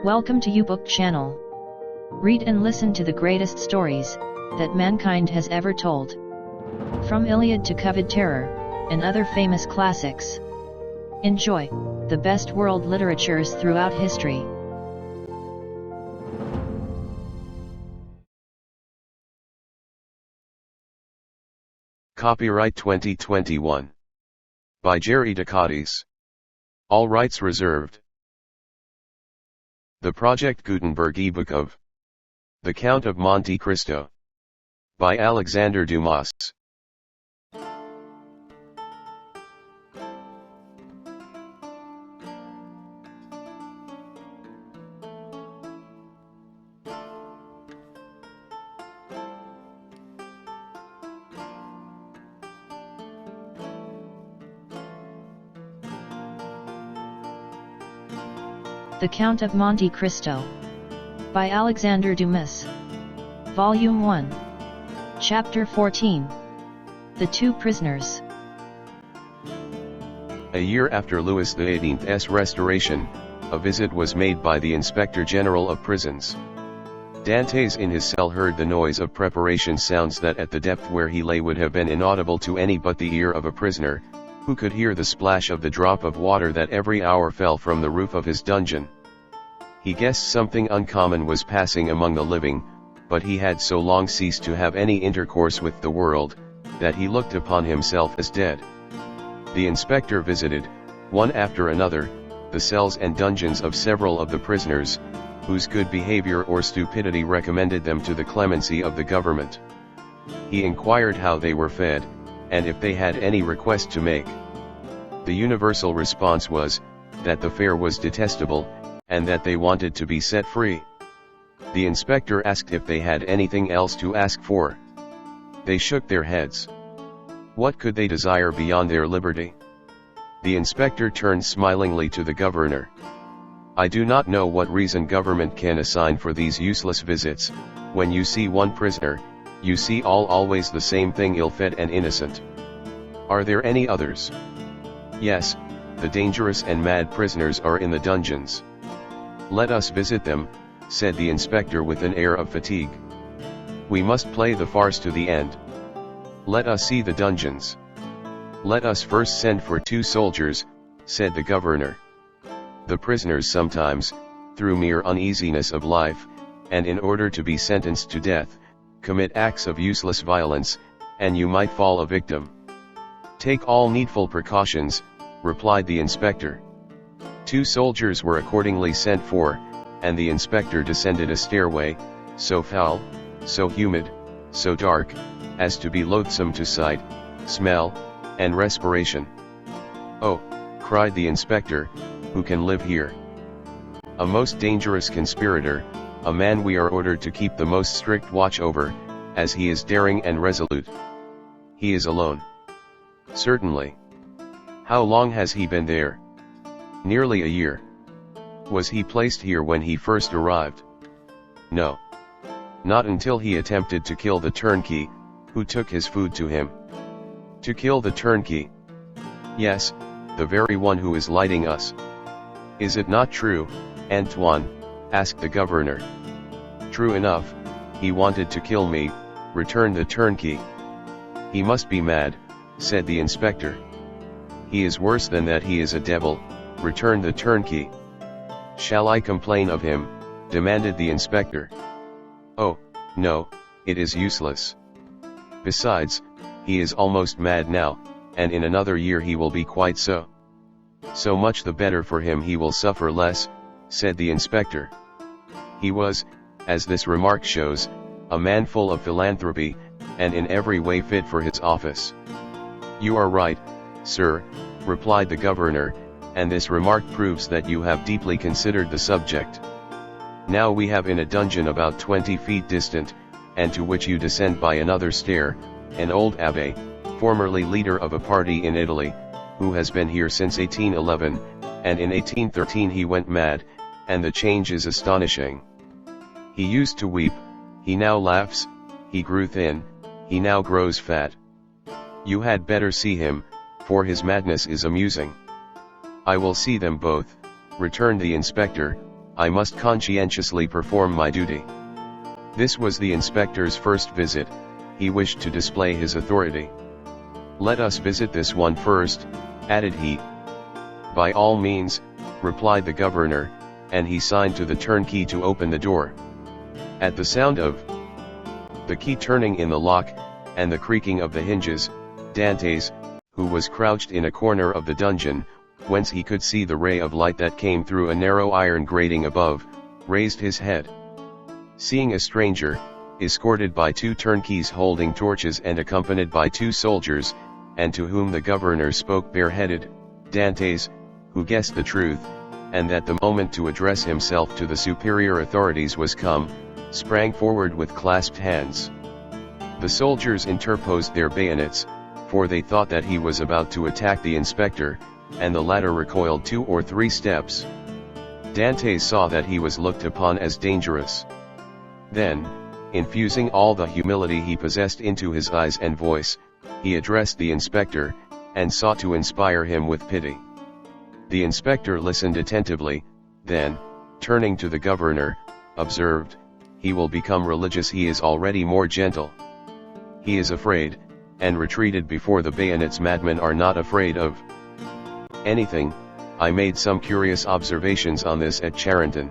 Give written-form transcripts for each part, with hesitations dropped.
Welcome to YouBook channel. Read and listen to the greatest stories that mankind has ever told. From Iliad to Coveted Terror, and other famous classics. Enjoy the best world literatures throughout history. Copyright 2021. By Jerry Ducatis. All rights reserved. The Project Gutenberg ebook of The Count of Monte Cristo. By Alexandre Dumas. The Count of Monte Cristo. By Alexandre Dumas. Volume 1. Chapter 14. The Two Prisoners. A year after Louis XVIII's restoration, a visit was made by the Inspector General of Prisons. Dantes in his cell heard the noise of preparation sounds that at the depth where he lay would have been inaudible to any but the ear of a prisoner, who could hear the splash of the drop of water that every hour fell from the roof of his dungeon. He guessed something uncommon was passing among the living, but he had so long ceased to have any intercourse with the world, that he looked upon himself as dead. The inspector visited, one after another, the cells and dungeons of several of the prisoners, whose good behavior or stupidity recommended them to the clemency of the government. He inquired how they were fed, and if they had any request to make. The universal response was, that the fare was detestable, and that they wanted to be set free. The inspector asked if they had anything else to ask for. They shook their heads. What could they desire beyond their liberty? The inspector turned smilingly to the governor. I do not know what reason government can assign for these useless visits. When you see one prisoner, you see always the same thing, ill-fed and innocent. Are there any others? Yes, the dangerous and mad prisoners are in the dungeons. Let us visit them, said the inspector with an air of fatigue. We must play the farce to the end. Let us see the dungeons. Let us first send for 2 soldiers, said the governor. The prisoners sometimes, through mere uneasiness of life, and in order to be sentenced to death, commit acts of useless violence, and you might fall a victim. Take all needful precautions, replied the inspector. 2 soldiers were accordingly sent for, and the inspector descended a stairway, so foul, so humid, so dark, as to be loathsome to sight, smell, and respiration. Oh, cried the inspector, who can live here? A most dangerous conspirator, a man we are ordered to keep the most strict watch over, as he is daring and resolute. He is alone. Certainly. How long has he been there? Nearly a year. Was he placed here when he first arrived? No. Not until he attempted to kill the turnkey, who took his food to him. To kill the turnkey? Yes, the very one who is lighting us. Is it not true, Antoine? Asked the governor. True enough, he wanted to kill me, returned the turnkey. He must be mad, said the inspector. He is worse than that, he is a devil, returned the turnkey. Shall I complain of him? Demanded the inspector. Oh, no, it is useless. Besides, he is almost mad now, and in another year he will be quite so. So much the better for him, he will suffer less, said the inspector. He was, as this remark shows, a man full of philanthropy, and in every way fit for his office. You are right, sir, replied the governor, and this remark proves that you have deeply considered the subject. Now we have in a dungeon about 20 feet distant, and to which you descend by another stair, an old abbé, formerly leader of a party in Italy, who has been here since 1811, and in 1813 he went mad, and the change is astonishing. He used to weep, he now laughs, he grew thin, he now grows fat. You had better see him, for his madness is amusing. I will see them both, returned the inspector. I must conscientiously perform my duty. This was the inspector's first visit. He wished to display his authority. Let us visit this one first, added he. By all means, replied the governor, and he signed to the turnkey to open the door. At the sound of the key turning in the lock, and the creaking of the hinges, Dantes, who was crouched in a corner of the dungeon, whence he could see the ray of light that came through a narrow iron grating above, raised his head. Seeing a stranger, escorted by two turnkeys holding torches and accompanied by two soldiers, and to whom the governor spoke bareheaded, Dantes, who guessed the truth, and that the moment to address himself to the superior authorities was come, sprang forward with clasped hands. The soldiers interposed their bayonets, for they thought that he was about to attack the inspector, and the latter recoiled 2 or 3 steps. Dantes saw that he was looked upon as dangerous. Then, infusing all the humility he possessed into his eyes and voice, he addressed the inspector, and sought to inspire him with pity. The inspector listened attentively, then, turning to the governor, observed, "He will become religious, he is already more gentle. He is afraid, and retreated before the bayonets. Madmen are not afraid of anything. I made some curious observations on this at Charenton."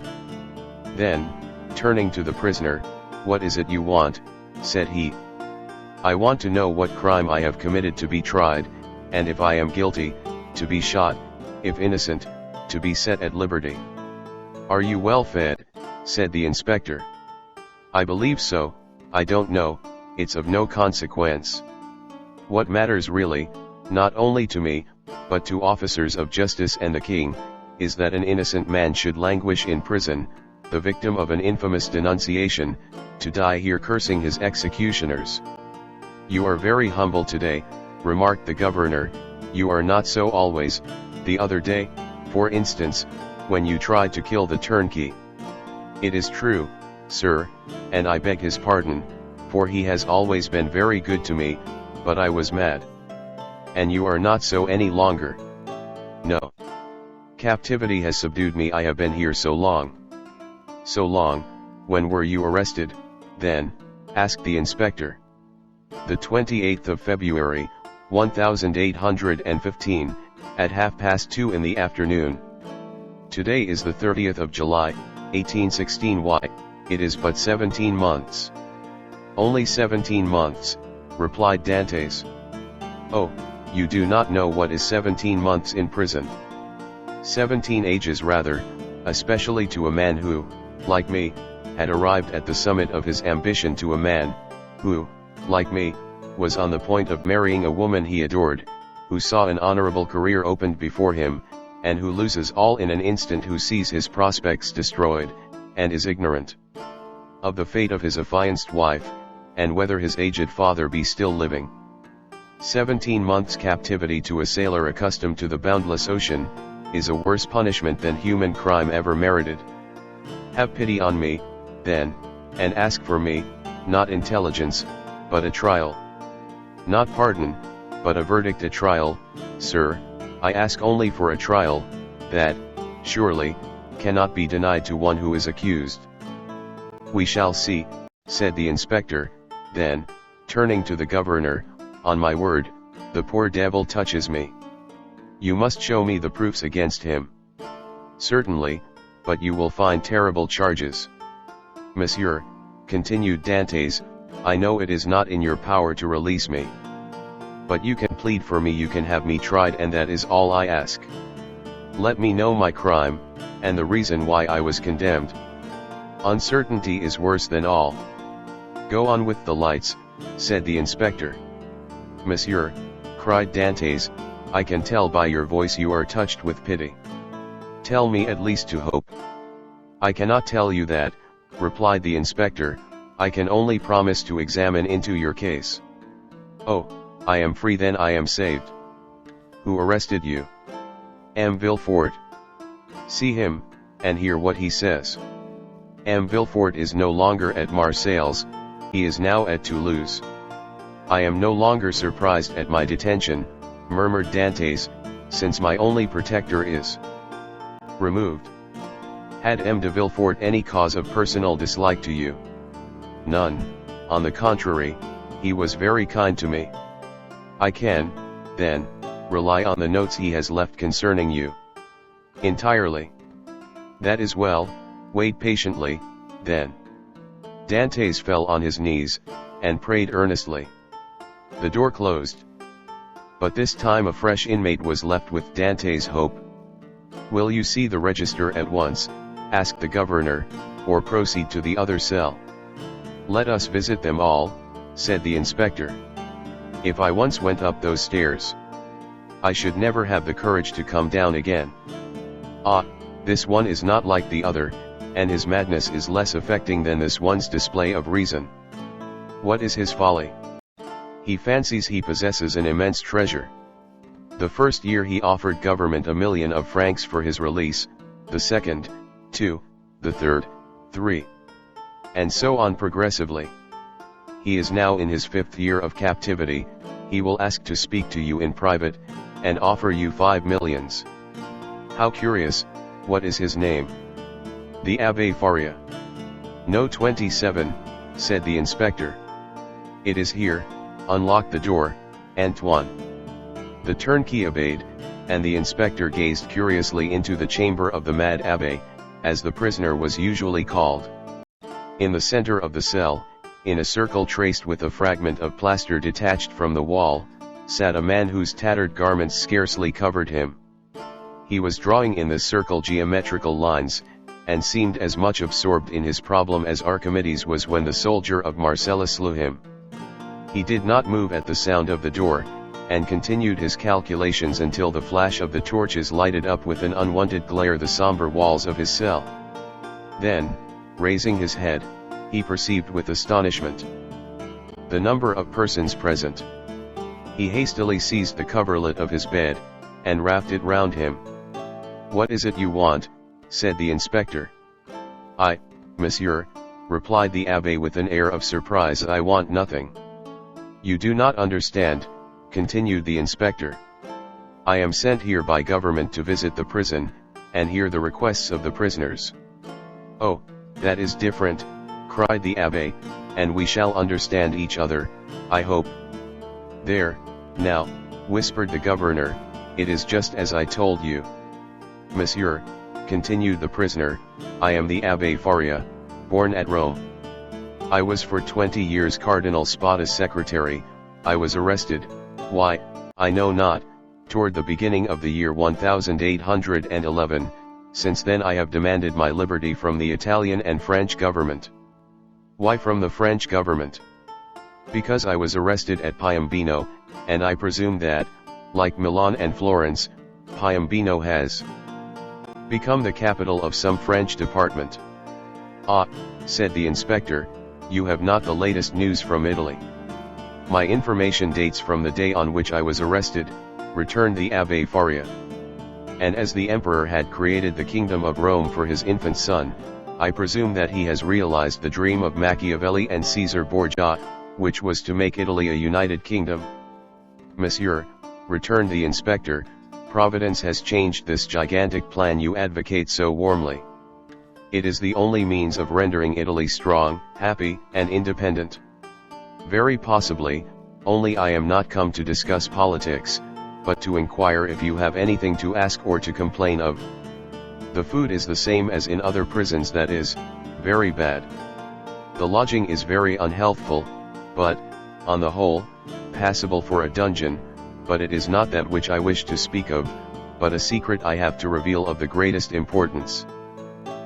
Then, turning to the prisoner, "What is it you want?" said he. "I want to know what crime I have committed to be tried, and if I am guilty, to be shot, if innocent, to be set at liberty." "Are you well fed?" said the inspector. "I believe so. I don't know, it's of no consequence. What matters really, not only to me, but to officers of justice and the king, is that an innocent man should languish in prison, the victim of an infamous denunciation, to die here cursing his executioners." "You are very humble today," remarked the governor. "You are not so always. The other day, for instance, when you tried to kill the turnkey." "It is true, sir, and I beg his pardon, for he has always been very good to me, but I was mad." "And you are not so any longer?" "No. Captivity has subdued me. I have been here so long." "So long? When were you arrested, then?" asked the inspector. "The 28th of February, 1815, at 2:30 in the afternoon. Today is the 30th of July, 1816. Why, it is but 17 months. "Only 17 months, replied Dantes. "Oh, you do not know what is 17 months in prison. 17 ages rather, especially to a man who, like me, had arrived at the summit of his ambition, to a man, who, like me, was on the point of marrying a woman he adored, who saw an honorable career opened before him, and who loses all in an instant, who sees his prospects destroyed, and is ignorant of the fate of his affianced wife, and whether his aged father be still living. 17 months captivity to a sailor accustomed to the boundless ocean, is a worse punishment than human crime ever merited. Have pity on me, then, and ask for me, not intelligence, but a trial. Not pardon, but a verdict. A trial, sir, I ask only for a trial, that, surely, cannot be denied to one who is accused." "We shall see," said the inspector, then, turning to the governor, "On my word, the poor devil touches me. You must show me the proofs against him." "Certainly, but you will find terrible charges." "Monsieur," continued Dantes, "I know it is not in your power to release me. But you can plead for me, you can have me tried, and that is all I ask. Let me know my crime, and the reason why I was condemned. Uncertainty is worse than all." "Go on with the lights," said the inspector. "Monsieur," cried Dantes, "I can tell by your voice you are touched with pity. Tell me at least to hope." "I cannot tell you that," replied the inspector, "I can only promise to examine into your case." "Oh, I am free then, I am saved." "Who arrested you?" "M. Villefort." "See him, and hear what he says." "M. Villefort is no longer at Marseilles, he is now at Toulouse." "I am no longer surprised at my detention," murmured Dantes, "since my only protector is removed." Had M. de Villefort any cause of personal dislike to you? None, on the contrary, he was very kind to me. I can, then, rely on the notes he has left concerning you. Entirely. That is well, wait patiently, then. Dantes fell on his knees, and prayed earnestly. The door closed. But this time a fresh inmate was left with Dantes' hope. Will you see the register at once, asked the governor, or proceed to the other cell? Let us visit them all, said the inspector. If I once went up those stairs, I should never have the courage to come down again. Ah, this one is not like the other, and his madness is less affecting than this one's display of reason. What is his folly? He fancies he possesses an immense treasure. The first year he offered government 1,000,000 of francs for his release, the second, 2, the third, 3. And so on progressively. He is now in his 5th year of captivity, he will ask to speak to you in private, and offer you 5 millions. How curious, what is his name? The Abbé Faria. No 27, said the inspector. It is here, unlock the door, Antoine. The turnkey obeyed, and the inspector gazed curiously into the chamber of the mad abbé, as the prisoner was usually called. In the center of the cell, in a circle traced with a fragment of plaster detached from the wall, sat a man whose tattered garments scarcely covered him. He was drawing in this circle geometrical lines, and seemed as much absorbed in his problem as Archimedes was when the soldier of Marcellus slew him. He did not move at the sound of the door, and continued his calculations until the flash of the torches lighted up with an unwonted glare the somber walls of his cell. Then, raising his head, he perceived with astonishment the number of persons present. He hastily seized the coverlet of his bed, and wrapped it round him. "What is it you want?" said the inspector. "I, monsieur," replied the abbé with an air of surprise, "I want nothing." "You do not understand," continued the inspector. "I am sent here by government to visit the prison, and hear the requests of the prisoners." "Oh, that is different," cried the abbé, "and we shall understand each other, I hope." "There, now," whispered the governor, "it is just as I told you." "Monsieur," continued the prisoner, "I am the Abbé Faria, born at Rome. I was for 20 years Cardinal Spada's secretary. I was arrested, why, I know not, toward the beginning of the year 1811, since then I have demanded my liberty from the Italian and French government." "Why from the French government?" "Because I was arrested at Piombino, and I presume that, like Milan and Florence, Piombino has become the capital of some French department." "Ah," said the inspector, "you have not the latest news from Italy." "My information dates from the day on which I was arrested," returned the Abbé Faria. "And as the emperor had created the kingdom of Rome for his infant son, I presume that he has realized the dream of Machiavelli and Caesar Borgia, which was to make Italy a united kingdom." "Monsieur," returned the inspector, "Providence has changed this gigantic plan you advocate so warmly. It is the only means of rendering Italy strong, happy, and independent." "Very possibly, only I am not come to discuss politics, but to inquire if you have anything to ask or to complain of." "The food is the same as in other prisons, that is, very bad. The lodging is very unhealthful, but, on the whole, passable for a dungeon, but it is not that which I wish to speak of, but a secret I have to reveal of the greatest importance."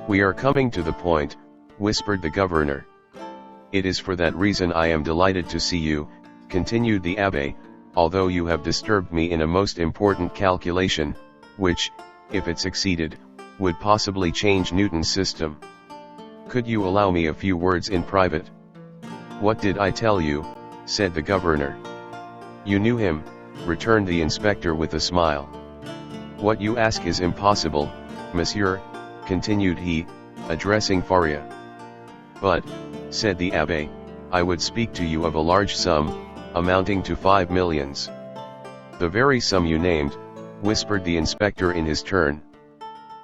"We are coming to the point," whispered the governor. "It is for that reason I am delighted to see you," continued the abbé, "although you have disturbed me in a most important calculation, which, if it succeeded, would possibly change Newton's system. Could you allow me a few words in private?" "What did I tell you?" said the governor. "You knew him," returned the inspector with a smile. "What you ask is impossible, monsieur," continued he, addressing Faria. "But," said the abbé, "I would speak to you of a large sum, amounting to 5 millions. "The very sum you named," whispered the inspector in his turn.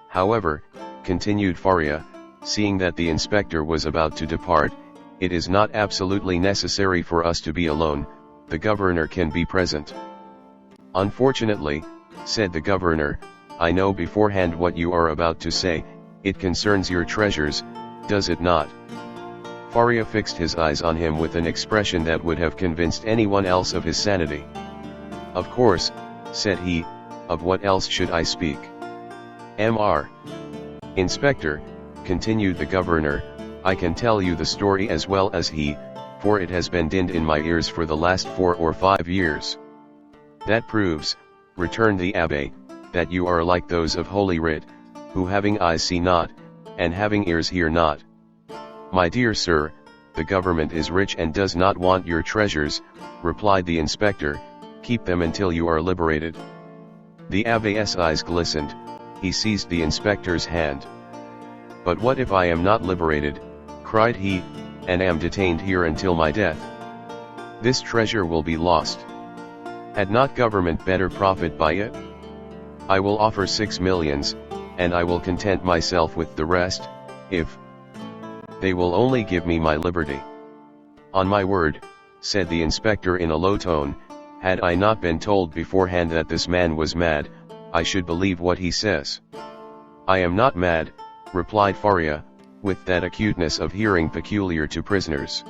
"However," continued Faria, seeing that the inspector was about to depart, "It is not absolutely necessary for us to be alone, the governor can be present." "Unfortunately," said the governor, "I know beforehand what you are about to say, it concerns your treasures, does it not?" Faria fixed his eyes on him with an expression that would have convinced anyone else of his sanity. "Of course," said he, "of what else should I speak?" "Mr. Inspector," continued the governor, "I can tell you the story as well as he, for it has been dinned in my ears for the last 4 or 5 years. "That proves," returned the abbe, "that you are like those of Holy Writ, who having eyes see not, and having ears hear not." "My dear sir, the government is rich and does not want your treasures," replied the inspector, "keep them until you are liberated." The abbe's eyes glistened, he seized the inspector's hand. "But what if I am not liberated," cried he, "and am detained here until my death? This treasure will be lost. Had not government better profit by it? I will offer 6 millions, and I will content myself with the rest, if they will only give me my liberty." "On my word," said the inspector in a low tone, "had I not been told beforehand that this man was mad, I should believe what he says." "I am not mad," replied Faria, with that acuteness of hearing peculiar to prisoners.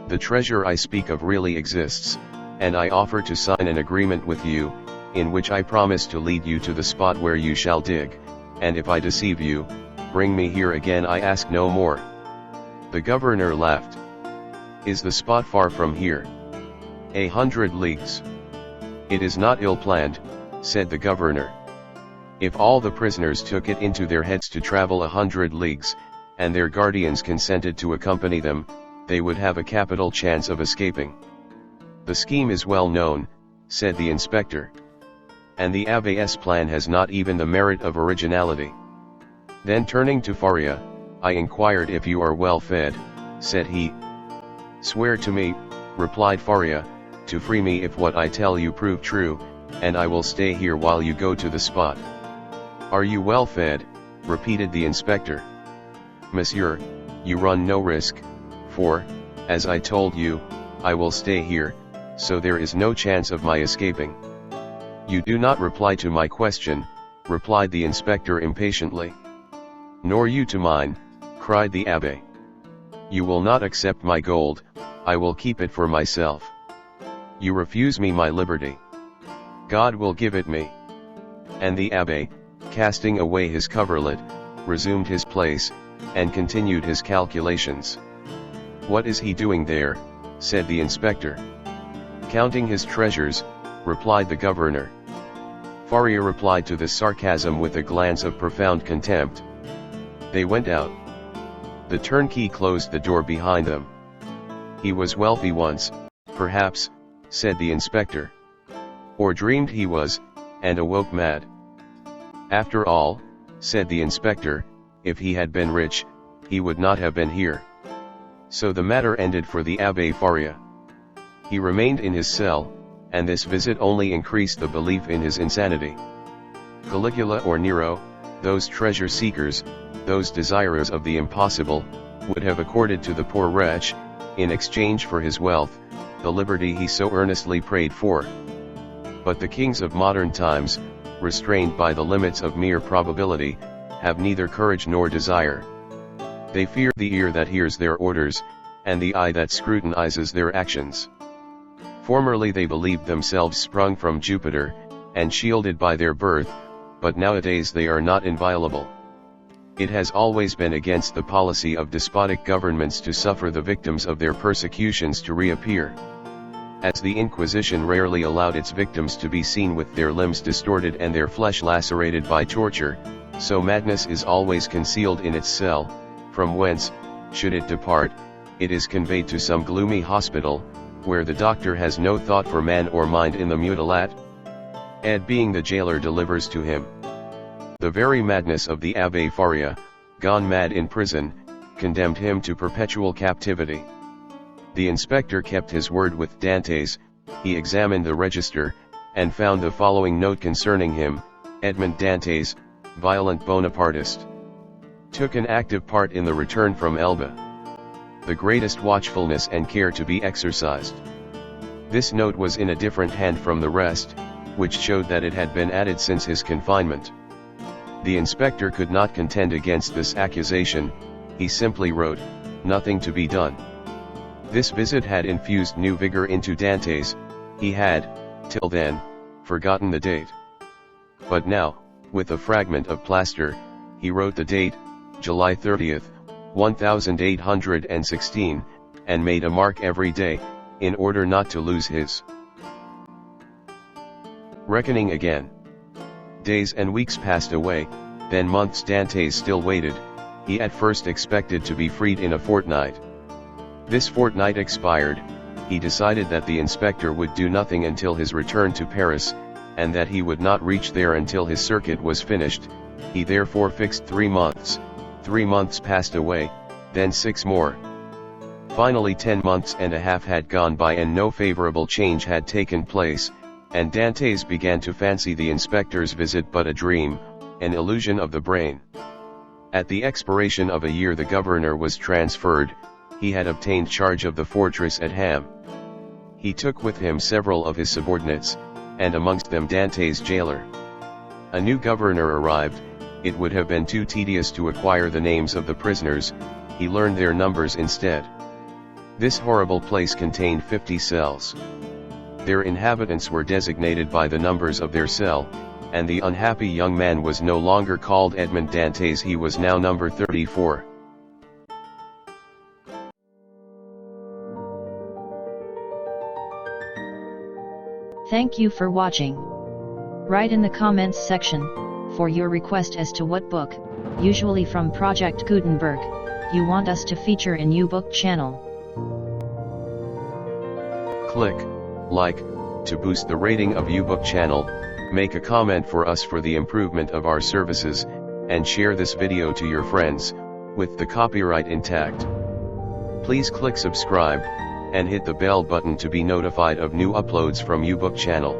"The treasure I speak of really exists, and I offer to sign an agreement with you, in which I promise to lead you to the spot where you shall dig, and if I deceive you, bring me here again, I ask no more." The governor laughed. "Is the spot far from here?" "100 leagues. "It is not ill-planned," said the governor. "If all the prisoners took it into their heads to travel 100 leagues, and their guardians consented to accompany them, they would have a capital chance of escaping." "The scheme is well known," said the inspector. "And the abbe's plan has not even the merit of originality." Then turning to Faria, "I inquired if you are well fed," said he. "Swear to me," replied Faria, "to free me if what I tell you prove true, and I will stay here while you go to the spot." "Are you well fed?" repeated the inspector. "Monsieur, you run no risk, for, as I told you, I will stay here, so there is no chance of my escaping." "You do not reply to my question," replied the inspector impatiently. "Nor you to mine," cried the abbe. "You will not accept my gold, I will keep it for myself. You refuse me my liberty. God will give it me." And the abbe, casting away his coverlet, resumed his place, and continued his calculations. "What is he doing there?" said the inspector. "Counting his treasures," replied the governor. Faria replied to this sarcasm with a glance of profound contempt. They went out. The turnkey closed the door behind them. "He was wealthy once, perhaps," said the inspector. "Or dreamed he was, and awoke mad." "After all," said the inspector, "if he had been rich, he would not have been here." So the matter ended for the Abbe Faria. He remained in his cell, and this visit only increased the belief in his insanity. Caligula or Nero, those treasure seekers, those desirers of the impossible, would have accorded to the poor wretch, in exchange for his wealth, the liberty he so earnestly prayed for. But the kings of modern times, restrained by the limits of mere probability, have neither courage nor desire. They fear the ear that hears their orders, and the eye that scrutinizes their actions. Formerly they believed themselves sprung from Jupiter, and shielded by their birth, but nowadays they are not inviolable. It has always been against the policy of despotic governments to suffer the victims of their persecutions to reappear. As the Inquisition rarely allowed its victims to be seen with their limbs distorted and their flesh lacerated by torture, so madness is always concealed in its cell, from whence, should it depart, it is conveyed to some gloomy hospital, where the doctor has no thought for man or mind in the mutilate, and being the jailer delivers to him. The very madness of the Abbe Faria, gone mad in prison, condemned him to perpetual captivity. The inspector kept his word with Dantes. He examined the register, and found the following note concerning him: Edmond Dantes, violent Bonapartist. took an active part in the return from Elba. The greatest watchfulness and care to be exercised. This note was in a different hand from the rest, which showed that it had been added since his confinement. The inspector could not contend against this accusation. He simply wrote, "Nothing to be done." This visit had infused new vigor into Dantes. He had, till then, forgotten the date. But now, with a fragment of plaster, he wrote the date, July 30th, 1816, and made a mark every day, in order not to lose his reckoning again. Days and weeks passed away, then months. Dantes still waited. He at first expected to be freed in a fortnight. This fortnight expired. He decided that the inspector would do nothing until his return to Paris, and that he would not reach there until his circuit was finished. He therefore fixed 3 months. 3 months passed away, then 6 more. Finally 10 months and a half had gone by and no favorable change had taken place, and Dantes began to fancy the inspector's visit but a dream, an illusion of the brain. At the expiration of a year the governor was transferred. He had obtained charge of the fortress at Ham. He took with him several of his subordinates, and amongst them Dantes' jailer. A new governor arrived. It would have been too tedious to acquire the names of the prisoners. He learned their numbers instead. This horrible place contained 50 cells. Their inhabitants were designated by the numbers of their cell, and the unhappy young man was no longer called Edmond Dantes. He was now number 34. Thank you for watching. Write in the comments section for your request as to what book, usually from Project Gutenberg, you want us to feature in YouBook channel. Click like to boost the rating of YouBook channel, make a comment for us for the improvement of our services, and share this video to your friends, with the copyright intact. Please click subscribe, and hit the bell button to be notified of new uploads from YouBook channel.